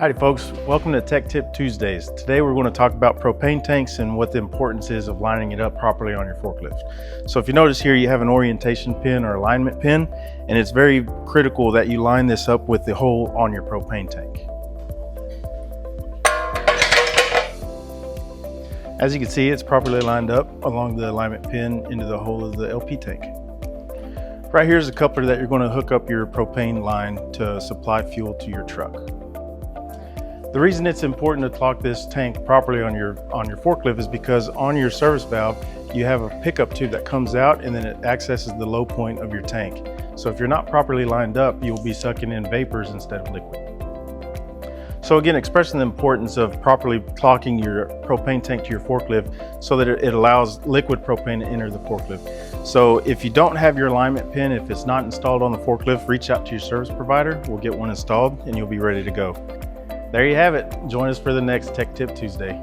Howdy folks, welcome to Tech Tip Tuesdays. Today we're going to talk about propane tanks and what the importance is of lining it up properly on your forklift. So if you notice here, you have an orientation pin or alignment pin, and it's very critical that you line this up with the hole on your propane tank. As you can see, it's properly lined up along the alignment pin into the hole of the LP tank. Right here is a coupler that you're going to hook up your propane line to supply fuel to your truck. The reason it's important to lock this tank properly on your forklift is because on your service valve, you have a pickup tube that comes out and then it accesses the low point of your tank. So if you're not properly lined up, you'll be sucking in vapors instead of liquid. So again, expressing the importance of properly clocking your propane tank to your forklift so that it allows liquid propane to enter the forklift. So if you don't have your alignment pin, if it's not installed on the forklift, reach out to your service provider. We'll get one installed and you'll be ready to go. There you have it. Join us for the next Tech Tip Tuesday.